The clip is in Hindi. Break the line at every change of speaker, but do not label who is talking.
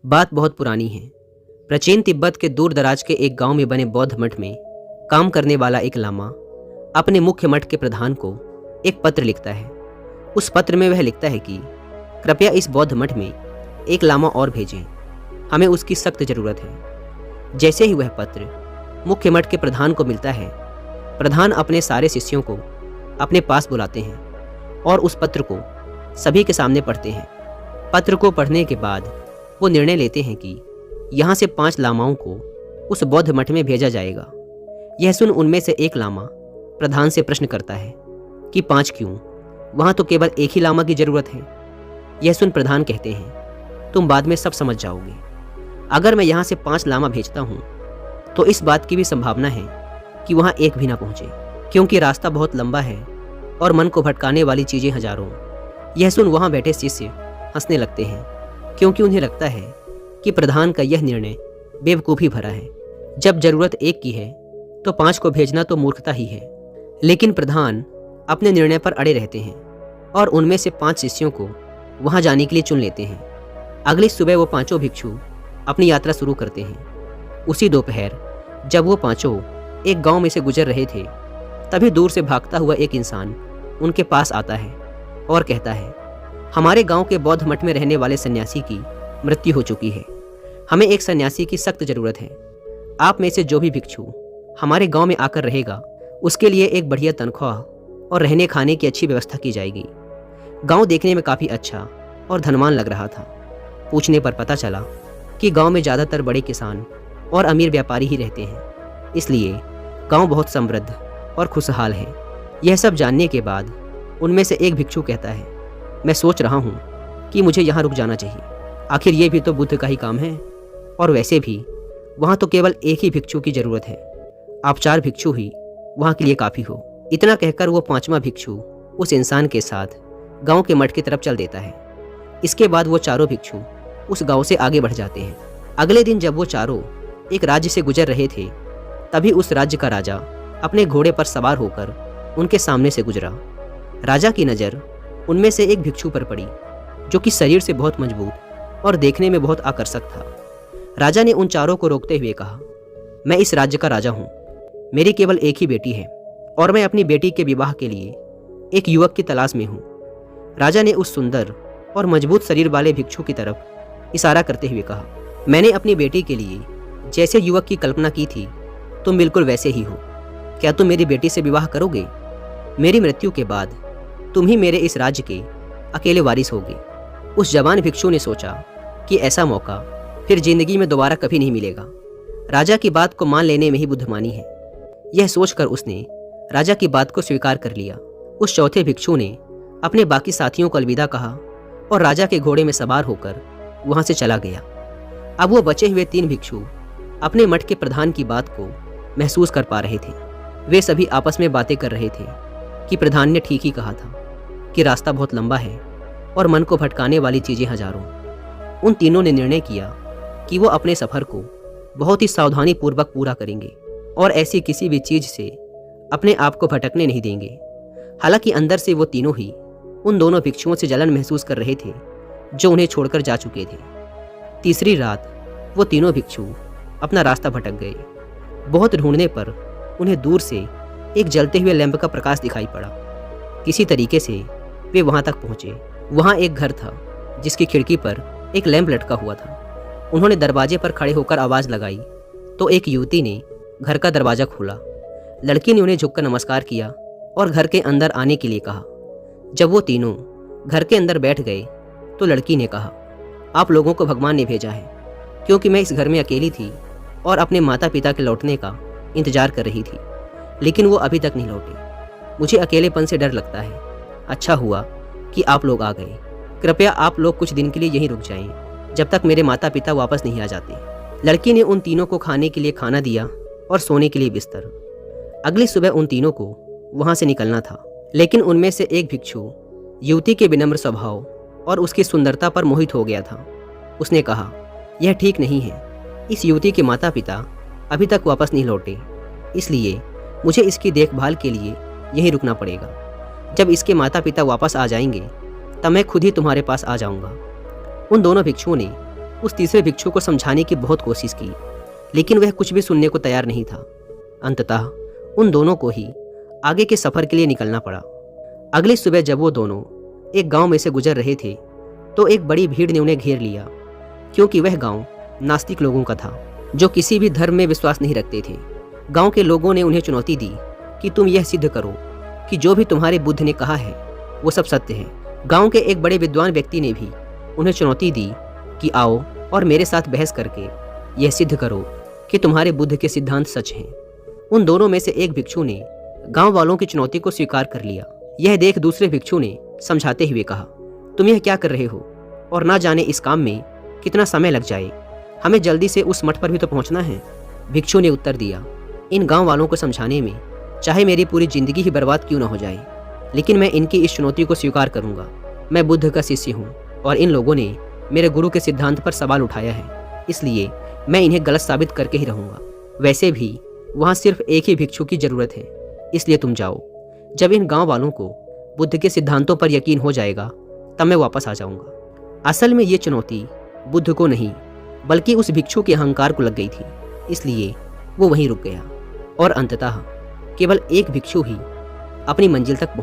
बात बहुत पुरानी है। प्राचीन तिब्बत के दूर दराज के एक गांव में बने बौद्ध मठ में काम करने वाला एक लामा अपने मुख्य मठ के प्रधान को एक पत्र लिखता है। उस पत्र में वह लिखता है कि कृपया इस बौद्ध मठ में एक लामा और भेजें, हमें उसकी सख्त ज़रूरत है। जैसे ही वह पत्र मुख्य मठ के प्रधान को मिलता है, प्रधान अपने सारे शिष्यों को अपने पास बुलाते हैं और उस पत्र को सभी के सामने पढ़ते हैं। पत्र को पढ़ने के बाद वो निर्णय लेते हैं कि यहाँ से 5 लामाओं को उस बौद्ध मठ में भेजा जाएगा। यह सुन उनमें से एक लामा प्रधान से प्रश्न करता है कि 5 क्यों, वहाँ तो केवल एक ही लामा की ज़रूरत है। यह सुन प्रधान कहते हैं, तुम बाद में सब समझ जाओगे। अगर मैं यहाँ से 5 लामा भेजता हूँ तो इस बात की भी संभावना है कि वहाँ एक भी ना पहुँचे, क्योंकि रास्ता बहुत लंबा है और मन को भटकाने वाली चीज़ें हजारों। यह सुन वहाँ बैठे शिष्य हंसने लगते हैं, क्योंकि उन्हें लगता है कि प्रधान का यह निर्णय बेवकूफ़ी भरा है। जब ज़रूरत एक की है तो 5 को भेजना तो मूर्खता ही है। लेकिन प्रधान अपने निर्णय पर अड़े रहते हैं और उनमें से 5 शिष्यों को वहाँ जाने के लिए चुन लेते हैं। अगली सुबह वो 5 भिक्षु अपनी यात्रा शुरू करते हैं। उसी दोपहर जब वो 5 एक गांव में से गुजर रहे थे, तभी दूर से भागता हुआ एक इंसान उनके पास आता है और कहता है, हमारे गांव के बौद्ध मठ में रहने वाले सन्यासी की मृत्यु हो चुकी है। हमें एक सन्यासी की सख्त ज़रूरत है। आप में से जो भी भिक्षु हमारे गांव में आकर रहेगा, उसके लिए एक बढ़िया तनख्वाह और रहने खाने की अच्छी व्यवस्था की जाएगी। गांव देखने में काफ़ी अच्छा और धनवान लग रहा था। पूछने पर पता चला कि गांव में ज़्यादातर बड़े किसान और अमीर व्यापारी ही रहते हैं, इसलिए गांव बहुत समृद्ध और खुशहाल है। यह सब जानने के बाद उनमें से एक भिक्षु कहता है, मैं सोच रहा हूँ कि मुझे यहाँ रुक जाना चाहिए। आखिर ये भी तो बुद्ध का ही काम है, और वैसे भी वहाँ तो केवल एक ही भिक्षु की ज़रूरत है। आप 4 भिक्षु ही वहाँ के लिए काफ़ी हो। इतना कहकर वो 5वां भिक्षु उस इंसान के साथ गांव के मठ की तरफ चल देता है। इसके बाद वो 4 भिक्षु उस गांव से आगे बढ़ जाते हैं। अगले दिन जब वो चारों एक राज्य से गुजर रहे थे, तभी उस राज्य का राजा अपने घोड़े पर सवार होकर उनके सामने से गुजरा। राजा की नज़र उनमें से एक भिक्षु पर पड़ी, जो कि शरीर से बहुत मजबूत और देखने में बहुत आकर्षक था। राजा ने उन 4 को रोकते हुए कहा, मैं इस राज्य का राजा हूँ। मेरी केवल एक ही बेटी है और मैं अपनी बेटी के विवाह के लिए एक युवक की तलाश में हूँ। राजा ने उस सुंदर और मजबूत शरीर वाले भिक्षु की तरफ इशारा करते हुए कहा, मैंने अपनी बेटी के लिए जैसे युवक की कल्पना की थी, तुम बिल्कुल वैसे ही हो। क्या तुम मेरी बेटी से विवाह करोगे? मेरी मृत्यु के बाद तुम ही मेरे इस राज्य के अकेले वारिस होगे। उस जवान भिक्षु ने सोचा कि ऐसा मौका फिर जिंदगी में दोबारा कभी नहीं मिलेगा। राजा की बात को मान लेने में ही बुद्धिमानी है। यह सोचकर उसने राजा की बात को स्वीकार कर लिया। उस चौथे भिक्षु ने अपने बाकी साथियों को अलविदा कहा और राजा के घोड़े में सवार होकर वहां से चला गया। अब वो बचे हुए 3 भिक्षु अपने मठ के प्रधान की बात को महसूस कर पा रहे थे। वे सभी आपस में बातें कर रहे थे कि प्रधान ने ठीक ही कहा था कि रास्ता बहुत लंबा है और मन को भटकाने वाली चीज़ें हजारों। उन तीनों ने निर्णय किया कि वो अपने सफ़र को बहुत ही सावधानी पूर्वक पूरा करेंगे और ऐसी किसी भी चीज़ से अपने आप को भटकने नहीं देंगे। हालांकि अंदर से वो तीनों ही उन दोनों भिक्षुओं से जलन महसूस कर रहे थे जो उन्हें छोड़कर जा चुके थे। तीसरी रात वो तीनों भिक्षु अपना रास्ता भटक गए। बहुत ढूंढने पर उन्हें दूर से एक जलते हुए लैंप का प्रकाश दिखाई पड़ा। किसी तरीके से वे वहां तक पहुंचे। वहां एक घर था जिसकी खिड़की पर एक लैंप लटका हुआ था। उन्होंने दरवाजे पर खड़े होकर आवाज़ लगाई तो एक युवती ने घर का दरवाज़ा खोला। लड़की ने उन्हें झुककर नमस्कार किया और घर के अंदर आने के लिए कहा। जब वो तीनों घर के अंदर बैठ गए तो लड़की ने कहा, आप लोगों को भगवान ने भेजा है, क्योंकि मैं इस घर में अकेली थी और अपने माता पिता के लौटने का इंतजार कर रही थी, लेकिन वो अभी तक नहीं लौटे। मुझे अकेलेपन से डर लगता है। अच्छा हुआ कि आप लोग आ गए। कृपया आप लोग कुछ दिन के लिए यहीं रुक जाएं, जब तक मेरे माता पिता वापस नहीं आ जाते। लड़की ने उन तीनों को खाने के लिए खाना दिया और सोने के लिए बिस्तर। अगली सुबह उन तीनों को वहां से निकलना था, लेकिन उनमें से एक भिक्षु युवती के विनम्र स्वभाव और उसकी सुंदरता पर मोहित हो गया था। उसने कहा, यह ठीक नहीं है। इस युवती के माता पिता अभी तक वापस नहीं लौटे, इसलिए मुझे इसकी देखभाल के लिए यहीं रुकना पड़ेगा। जब इसके माता पिता वापस आ जाएंगे तब मैं खुद ही तुम्हारे पास आ जाऊंगा। उन दोनों भिक्षुओं ने उस तीसरे भिक्षु को समझाने की बहुत कोशिश की, लेकिन वह कुछ भी सुनने को तैयार नहीं था। अंततः उन दोनों को ही आगे के सफर के लिए निकलना पड़ा। अगली सुबह जब वो दोनों एक गांव में से गुजर रहे थे तो एक बड़ी भीड़ ने उन्हें घेर लिया, क्योंकि वह गांव नास्तिक लोगों का था जो किसी भी धर्म में विश्वास नहीं रखते थे। गांव के लोगों ने उन्हें चुनौती दी कि तुम यह सिद्ध करो कि जो भी तुम्हारे बुद्ध ने कहा है वो सब सत्य है। गांव के एक बड़े विद्वान व्यक्ति ने भी उन्हें चुनौती दी कि आओ और मेरे साथ बहस करके यह सिद्ध करो कि तुम्हारे बुद्ध के सिद्धांत सच हैं। उन दोनों में से एक भिक्षु ने गांव वालों की चुनौती को स्वीकार कर लिया। यह देख दूसरे भिक्षु ने समझाते हुए कहा, तुम यह क्या कर रहे हो और ना जाने इस काम में कितना समय लग जाए, हमें जल्दी से उस मठ पर भी तो पहुंचना है। भिक्षु ने उत्तर दिया, इन गांव वालों को समझाने में चाहे मेरी पूरी जिंदगी ही बर्बाद क्यों ना हो जाए, लेकिन मैं इनकी इस चुनौती को स्वीकार करूंगा। मैं बुद्ध का शिष्य हूँ और इन लोगों ने मेरे गुरु के सिद्धांत पर सवाल उठाया है, इसलिए मैं इन्हें गलत साबित करके ही रहूंगा। वैसे भी वहाँ सिर्फ एक ही भिक्षु की जरूरत है, इसलिए तुम जाओ। जब इन गांव वालों को बुद्ध के सिद्धांतों पर यकीन हो जाएगा तब मैं वापस आ जाऊंगा। असल में ये चुनौती बुद्ध को नहीं बल्कि उस भिक्षु के अहंकार को लग गई थी, इसलिए वो वहीं रुक गया और अंततः केवल एक भिक्षु ही अपनी मंजिल तक पहुंचा।